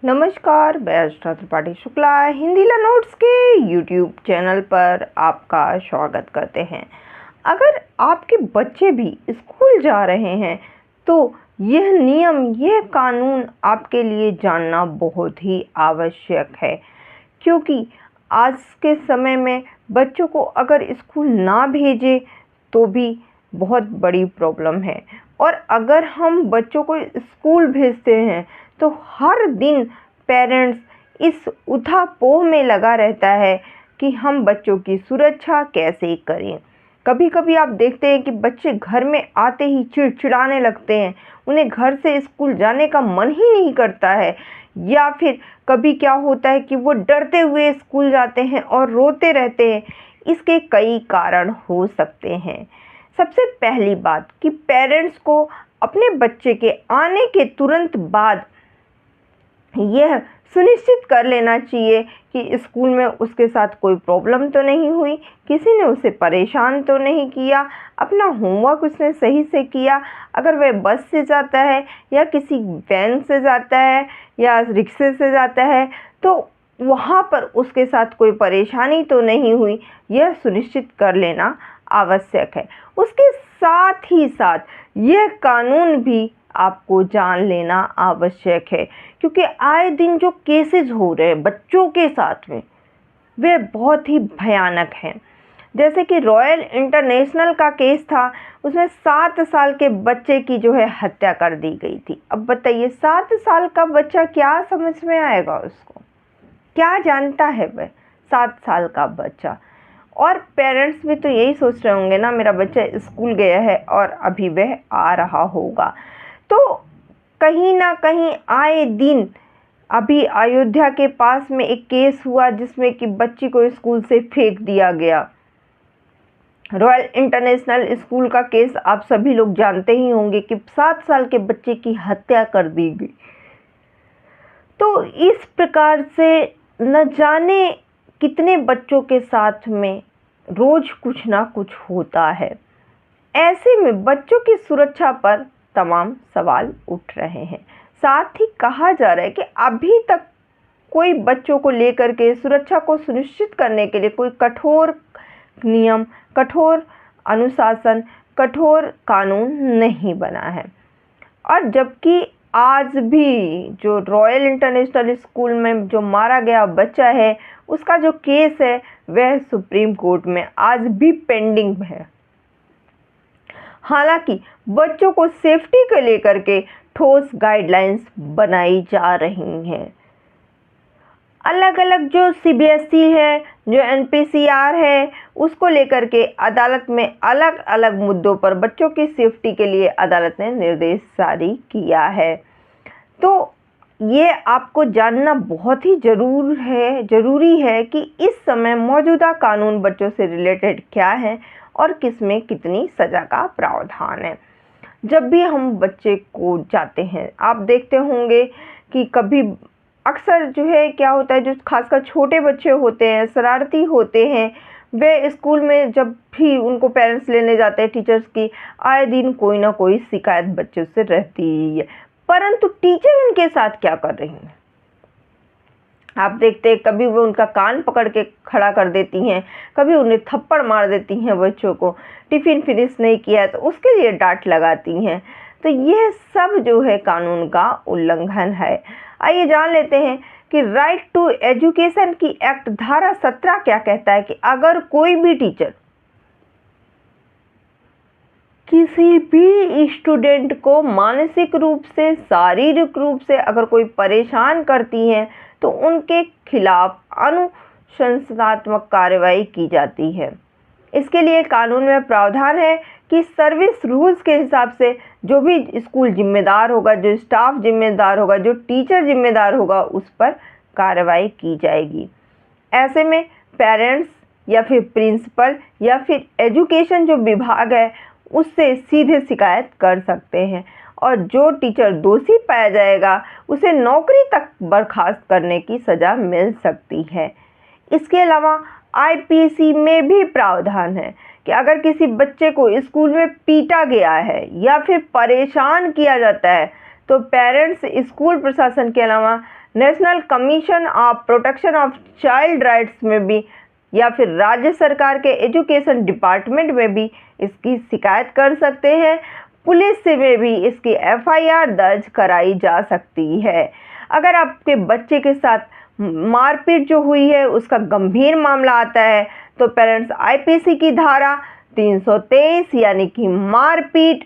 नमस्कार, मैं अर्चना त्रिपाठी शुक्ला हिंदी नोट्स के यूट्यूब चैनल पर आपका स्वागत करते हैं। अगर आपके बच्चे भी स्कूल जा रहे हैं तो यह नियम, यह कानून आपके लिए जानना बहुत ही आवश्यक है, क्योंकि आज के समय में बच्चों को अगर स्कूल ना भेजें तो भी बहुत बड़ी प्रॉब्लम है। और अगर हम बच्चों को स्कूल भेजते हैं तो हर दिन पेरेंट्स इस उठापोह में लगा रहता है कि हम बच्चों की सुरक्षा कैसे करें। कभी कभी आप देखते हैं कि बच्चे घर में आते ही चिड़चिड़ाने लगते हैं, उन्हें घर से स्कूल जाने का मन ही नहीं करता है, या फिर कभी क्या होता है कि वो डरते हुए स्कूल जाते हैं और रोते रहते हैं। इसके कई कारण हो सकते हैं। सबसे पहली बात कि पेरेंट्स को अपने बच्चे के आने के तुरंत बाद यह सुनिश्चित कर लेना चाहिए कि स्कूल में उसके साथ कोई प्रॉब्लम तो नहीं हुई, किसी ने उसे परेशान तो नहीं किया, अपना होमवर्क उसने सही से किया। अगर वह बस से जाता है या किसी वैन से जाता है या रिक्शे से जाता है तो वहाँ पर उसके साथ कोई परेशानी तो नहीं हुई, यह सुनिश्चित कर लेना आवश्यक है। उसके साथ ही साथ यह कानून भी आपको जान लेना आवश्यक है, क्योंकि आए दिन जो केसेस हो रहे हैं बच्चों के साथ में वे बहुत ही भयानक हैं। जैसे कि रॉयल इंटरनेशनल का केस था, उसमें 7 साल के बच्चे की जो है हत्या कर दी गई थी। अब बताइए 7 साल का बच्चा क्या समझ में आएगा, उसको क्या जानता है वह 7 साल का बच्चा। और पेरेंट्स भी तो यही सोच रहे होंगे ना, मेरा बच्चा स्कूल गया है और अभी वह आ रहा होगा। तो कहीं ना कहीं आए दिन, अभी अयोध्या के पास में एक केस हुआ जिसमें कि बच्ची को स्कूल से फेंक दिया गया। रॉयल इंटरनेशनल स्कूल का केस आप सभी लोग जानते ही होंगे कि 7 साल के बच्चे की हत्या कर दी गई। तो इस प्रकार से न जाने कितने बच्चों के साथ में रोज कुछ ना कुछ होता है। ऐसे में बच्चों की सुरक्षा पर तमाम सवाल उठ रहे हैं। साथ ही कहा जा रहा है कि अभी तक कोई बच्चों को लेकर के सुरक्षा को सुनिश्चित करने के लिए कोई कठोर नियम, कठोर अनुशासन, कठोर कानून नहीं बना है। और जबकि आज भी जो रॉयल इंटरनेशनल स्कूल में जो मारा गया बच्चा है, उसका जो केस है वह सुप्रीम कोर्ट में आज भी पेंडिंग है। हालांकि बच्चों को सेफ्टी को लेकर के ठोस गाइडलाइंस बनाई जा रही हैं। अलग अलग जो सीबीएसई है, जो एनपीसीआर है, उसको लेकर के अदालत में अलग अलग मुद्दों पर बच्चों की सेफ्टी के लिए अदालत ने निर्देश जारी किया है। तो ये आपको जानना बहुत ही ज़रूरी है कि इस समय मौजूदा कानून बच्चों से रिलेटेड क्या है और किसमें कितनी सज़ा का प्रावधान है। जब भी हम बच्चे को जाते हैं, आप देखते होंगे कि कभी अक्सर जो है क्या होता है, जो खासकर छोटे बच्चे होते हैं, शरारती होते हैं, वे स्कूल में जब भी उनको पेरेंट्स लेने जाते हैं टीचर्स की, आए दिन कोई ना कोई शिकायत बच्चों से रहती ही है। परंतु टीचर उनके साथ क्या कर रही हैं आप देखते हैं, कभी वो उनका कान पकड़ के खड़ा कर देती हैं, कभी उन्हें थप्पड़ मार देती हैं, बच्चों को टिफ़िन फिनिश नहीं किया है तो उसके लिए डांट लगाती हैं। तो यह सब जो है कानून का उल्लंघन है। आइए जान लेते हैं कि राइट टू एजुकेशन की एक्ट धारा 17 क्या कहता है कि अगर कोई भी टीचर किसी भी स्टूडेंट को मानसिक रूप से, शारीरिक रूप से अगर कोई परेशान करती हैं तो उनके खिलाफ अनुशासनात्मक कार्रवाई की जाती है। इसके लिए कानून में प्रावधान है कि सर्विस रूल्स के हिसाब से जो भी स्कूल जिम्मेदार होगा, जो स्टाफ जिम्मेदार होगा, जो टीचर जिम्मेदार होगा, उस पर कार्रवाई की जाएगी। ऐसे में पेरेंट्स या फिर प्रिंसिपल या फिर एजुकेशन जो विभाग है उससे सीधे शिकायत कर सकते हैं, और जो टीचर दोषी पाया जाएगा उसे नौकरी तक बर्खास्त करने की सज़ा मिल सकती है। इसके अलावा आईपीसी में भी प्रावधान है कि अगर किसी बच्चे को स्कूल में पीटा गया है या फिर परेशान किया जाता है तो पेरेंट्स स्कूल प्रशासन के अलावा national commission of protection of child rights में भी या फिर राज्य सरकार के एजुकेशन डिपार्टमेंट में भी इसकी शिकायत कर सकते हैं। पुलिस से में भी इसकी एफआईआर दर्ज कराई जा सकती है। अगर आपके बच्चे के साथ मारपीट जो हुई है उसका गंभीर मामला आता है तो पेरेंट्स आईपीसी की धारा 323 यानी कि मारपीट,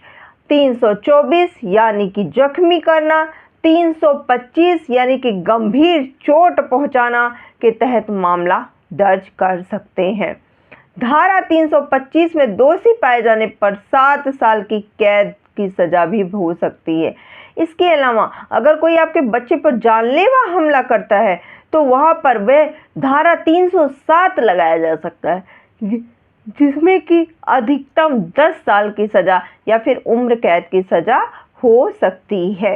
324 यानी कि जख्मी करना, 325 यानी कि गंभीर चोट पहुंचाना के तहत मामला दर्ज कर सकते हैं। धारा 325 में दोषी पाए जाने पर 7 साल की कैद की सजा भी हो सकती है। इसके अलावा अगर कोई आपके बच्चे पर जानलेवा हमला करता है तो वहाँ पर वह धारा 307 लगाया जा सकता है, जिसमें कि अधिकतम 10 साल की सजा या फिर उम्र कैद की सजा हो सकती है।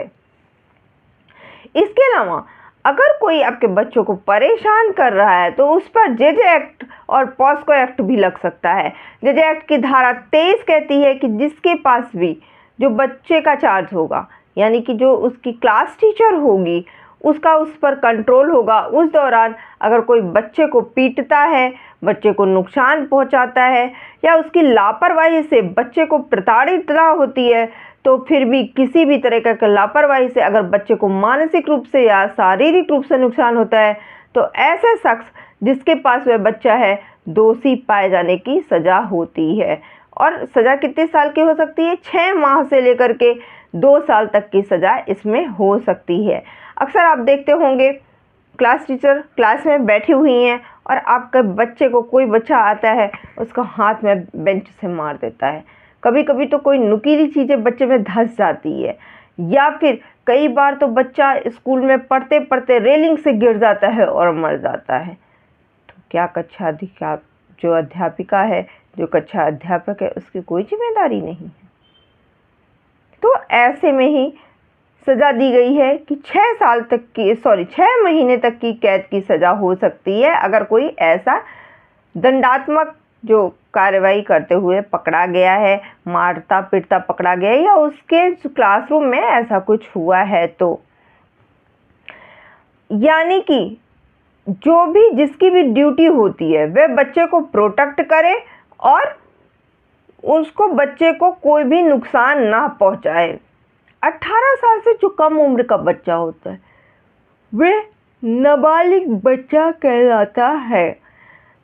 इसके अलावा अगर कोई आपके बच्चों को परेशान कर रहा है तो उस पर जेजे एक्ट और पॉस्को एक्ट भी लग सकता है। जेजे एक्ट की धारा 23 कहती है कि जिसके पास भी जो बच्चे का चार्ज होगा, यानी कि जो उसकी क्लास टीचर होगी, उसका उस पर कंट्रोल होगा, उस दौरान अगर कोई बच्चे को पीटता है, बच्चे को नुकसान पहुंचाता है या उसकी लापरवाही से बच्चे को प्रताड़ित होती है, तो फिर भी किसी भी तरह का लापरवाही से अगर बच्चे को मानसिक रूप से या शारीरिक रूप से नुकसान होता है तो ऐसे शख्स जिसके पास वह बच्चा है दोषी पाए जाने की सज़ा होती है। और सज़ा कितने साल की हो सकती है? 6 माह से लेकर के 2 साल तक की सज़ा इसमें हो सकती है। अक्सर आप देखते होंगे क्लास टीचर क्लास में बैठी हुई हैं और आपके बच्चे को कोई बच्चा आता है उसको हाथ में बेंच से मार देता है। कभी कभी तो कोई नुकीली चीज़ें बच्चे में धंस जाती है, या फिर कई बार तो बच्चा स्कूल में पढ़ते पढ़ते रेलिंग से गिर जाता है और मर जाता है। तो क्या कक्षा जो अध्यापिका है, जो कक्षा अध्यापक है, उसकी कोई जिम्मेदारी नहीं है। तो ऐसे में ही सज़ा दी गई है कि 6 महीने तक की कैद की सज़ा हो सकती है अगर कोई ऐसा दंडात्मक जो कार्रवाई करते हुए पकड़ा गया है, मारता पीटता पकड़ा गया है या उसके क्लासरूम में ऐसा कुछ हुआ है तो। यानी कि जो भी जिसकी भी ड्यूटी होती है वह बच्चे को प्रोटेक्ट करे और उसको बच्चे को कोई भी नुकसान ना पहुंचाए। 18 साल से जो कम उम्र का बच्चा होता है वह नाबालिग बच्चा कहलाता है।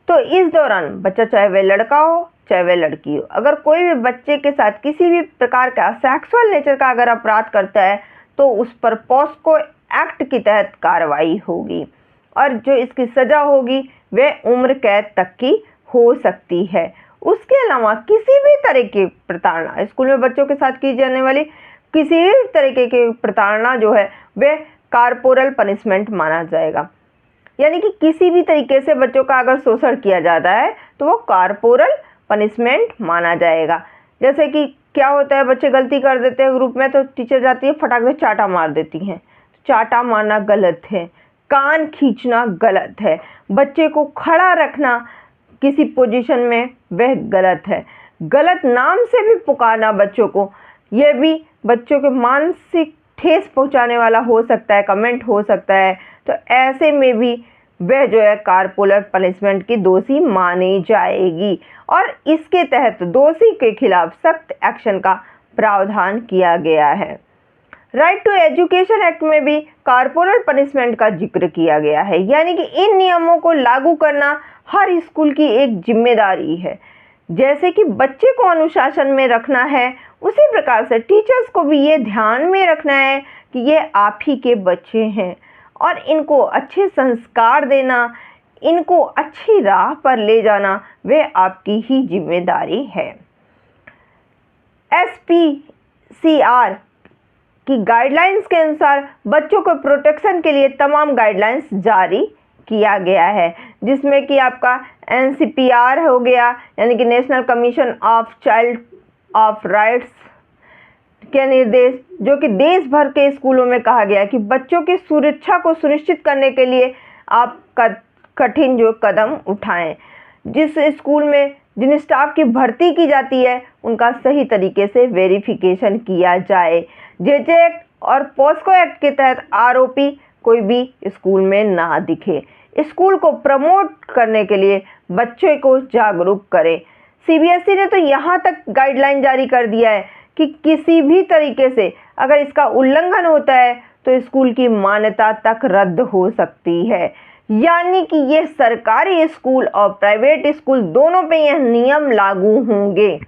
तो इस दौरान बच्चा, चाहे वह लड़का हो चाहे वह लड़की हो, अगर कोई भी बच्चे के साथ किसी भी प्रकार का सेक्सुअल नेचर का अगर अपराध करता है तो उस पर पॉस्को एक्ट के तहत कार्रवाई होगी और जो इसकी सज़ा होगी वह उम्र कैद तक की हो सकती है। उसके अलावा किसी भी तरह की प्रताड़ना, स्कूल में बच्चों के साथ की जाने वाली किसी भी तरीके की प्रताड़ना जो है वह कारपोरल पनिशमेंट माना जाएगा। यानी कि किसी भी तरीके से बच्चों का अगर शोषण किया जाता है तो वो कारपोरल पनिशमेंट माना जाएगा। जैसे कि क्या होता है, बच्चे गलती कर देते हैं ग्रुप में तो टीचर जाती है फटाक से चाटा मार देती हैं। चाटा मारना गलत है, कान खींचना गलत है, बच्चे को खड़ा रखना किसी पोजीशन में वह गलत है, गलत नाम से भी पुकारना बच्चों को, यह भी बच्चों के मानसिक ठेस पहुंचाने वाला हो सकता है, कमेंट हो सकता है। तो ऐसे में भी वह जो है कारपोरल पनिशमेंट की दोषी मानी जाएगी और इसके तहत दोषी के खिलाफ सख्त एक्शन का प्रावधान किया गया है। राइट टू एजुकेशन एक्ट में भी कारपोरल पनिशमेंट का जिक्र किया गया है। यानी कि इन नियमों को लागू करना हर स्कूल की एक जिम्मेदारी है। जैसे कि बच्चे को अनुशासन में रखना है, उसी प्रकार से टीचर्स को भी ये ध्यान में रखना है कि ये आप ही के बच्चे हैं और इनको अच्छे संस्कार देना, इनको अच्छी राह पर ले जाना वह आपकी ही जिम्मेदारी है। SPCR की गाइडलाइंस के अनुसार बच्चों को प्रोटेक्शन के लिए तमाम गाइडलाइंस जारी किया गया है, जिसमें कि आपका NCPR हो गया, यानी कि national commission of child of rights के निर्देश, जो कि देश भर के स्कूलों में कहा गया कि बच्चों की सुरक्षा को सुनिश्चित करने के लिए आप कठिन जो कदम उठाएं। जिस स्कूल में जिन स्टाफ की भर्ती की जाती है उनका सही तरीके से वेरिफिकेशन किया जाए। जेजे एक्ट और पॉस्को एक्ट के तहत आरोपी कोई भी स्कूल में ना दिखे। स्कूल को प्रमोट करने के लिए बच्चों को जागरूक करें। सीबीएसई ने तो यहाँ तक गाइडलाइन जारी कर दिया है कि किसी भी तरीके से अगर इसका उल्लंघन होता है तो स्कूल की मान्यता तक रद्द हो सकती है। यानी कि ये सरकारी स्कूल और प्राइवेट स्कूल दोनों पे यह नियम लागू होंगे।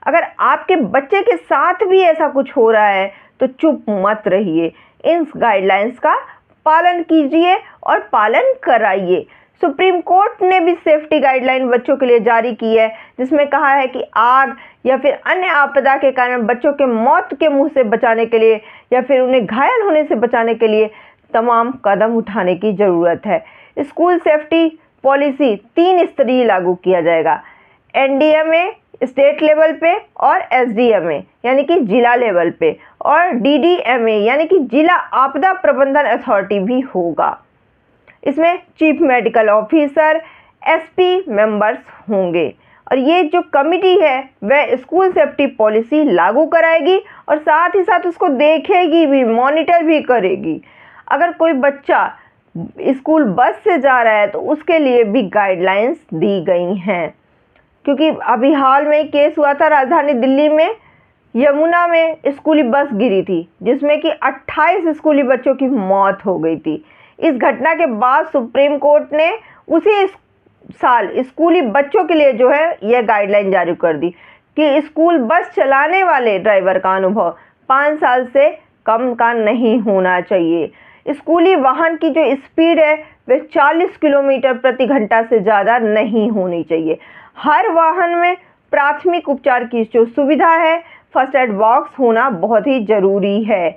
अगर आपके बच्चे के साथ भी ऐसा कुछ हो रहा है तो चुप मत रहिए, इन गाइडलाइंस का पालन कीजिए और पालन कराइए। सुप्रीम कोर्ट ने भी सेफ्टी गाइडलाइन बच्चों के लिए जारी की है, जिसमें कहा है कि आग या फिर अन्य आपदा के कारण बच्चों के मौत के मुंह से बचाने के लिए या फिर उन्हें घायल होने से बचाने के लिए तमाम कदम उठाने की ज़रूरत है। स्कूल सेफ्टी पॉलिसी 3 स्तरीय लागू किया जाएगा, एनडीएमए स्टेट लेवल पे और एसडीएमए यानी कि जिला लेवल पे और डीडीएमए यानी कि जिला आपदा प्रबंधन अथॉरिटी भी होगा। इसमें chief medical officer SP members होंगे और ये जो कमिटी है वह स्कूल सेफ्टी पॉलिसी लागू कराएगी और साथ ही साथ उसको देखेगी भी, मॉनिटर भी करेगी। अगर कोई बच्चा स्कूल बस से जा रहा है तो उसके लिए भी गाइडलाइंस दी गई हैं, क्योंकि अभी हाल में केस हुआ था राजधानी दिल्ली में, यमुना में स्कूली बस गिरी थी जिसमें कि 28 स्कूली बच्चों की मौत हो गई थी। इस घटना के बाद सुप्रीम कोर्ट ने उसी साल स्कूली बच्चों के लिए जो है यह गाइडलाइन जारी कर दी कि स्कूल बस चलाने वाले ड्राइवर का अनुभव 5 साल से कम का नहीं होना चाहिए। स्कूली वाहन की जो स्पीड है वह 40 किलोमीटर प्रति घंटा से ज़्यादा नहीं होनी चाहिए। हर वाहन में प्राथमिक उपचार की जो सुविधा है, फर्स्ट एड बॉक्स होना बहुत ही ज़रूरी है।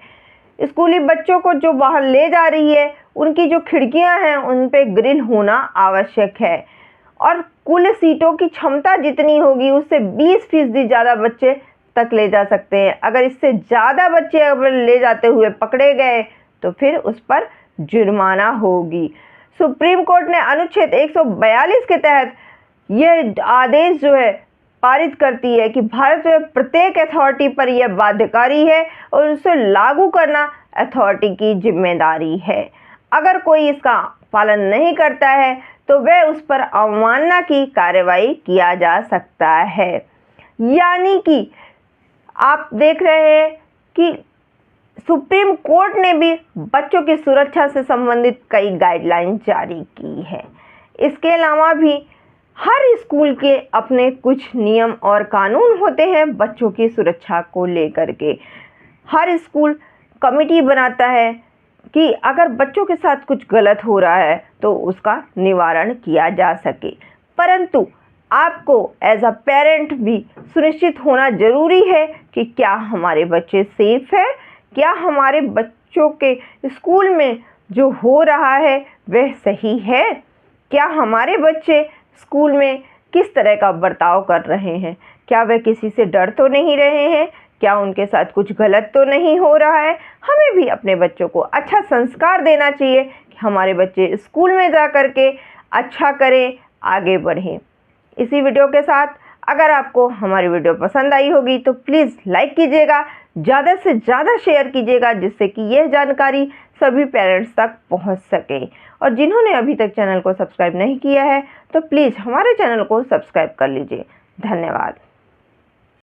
स्कूली बच्चों को जो वाहन ले जा रही है उनकी जो खिड़कियां हैं उन पे ग्रिल होना आवश्यक है और कुल सीटों की क्षमता जितनी होगी उससे 20% ज़्यादा बच्चे तक ले जा सकते हैं। अगर इससे ज़्यादा बच्चे अगर ले जाते हुए पकड़े गए तो फिर उस पर जुर्माना होगी। सुप्रीम कोर्ट ने अनुच्छेद 142 के तहत यह आदेश जो है पारित करती है कि भारत में प्रत्येक अथॉरिटी पर यह बाध्यकारी है और उसे लागू करना अथॉरिटी की जिम्मेदारी है। अगर कोई इसका पालन नहीं करता है तो वह उस पर अवमानना की कार्रवाई किया जा सकता है। यानी कि आप देख रहे हैं कि सुप्रीम कोर्ट ने भी बच्चों की सुरक्षा से संबंधित कई गाइडलाइन जारी की है। इसके अलावा भी हर स्कूल के अपने कुछ नियम और कानून होते हैं बच्चों की सुरक्षा को लेकर के। हर स्कूल कमेटी बनाता है कि अगर बच्चों के साथ कुछ गलत हो रहा है तो उसका निवारण किया जा सके, परंतु आपको एज अ पेरेंट भी सुनिश्चित होना ज़रूरी है कि क्या हमारे बच्चे सेफ है, क्या हमारे बच्चों के स्कूल में जो हो रहा है वह सही है, क्या हमारे बच्चे स्कूल में किस तरह का बर्ताव कर रहे हैं, क्या वे किसी से डर तो नहीं रहे हैं, क्या उनके साथ कुछ गलत तो नहीं हो रहा है। हमें भी अपने बच्चों को अच्छा संस्कार देना चाहिए कि हमारे बच्चे स्कूल में जा कर के अच्छा करें, आगे बढ़ें। इसी वीडियो के साथ अगर आपको हमारी वीडियो पसंद आई होगी तो प्लीज़ लाइक कीजिएगा, ज़्यादा से ज़्यादा शेयर कीजिएगा जिससे कि यह जानकारी सभी पेरेंट्स तक पहुंच सके। और जिन्होंने अभी तक चैनल को सब्सक्राइब नहीं किया है तो प्लीज़ हमारे चैनल को सब्सक्राइब कर लीजिए। धन्यवाद।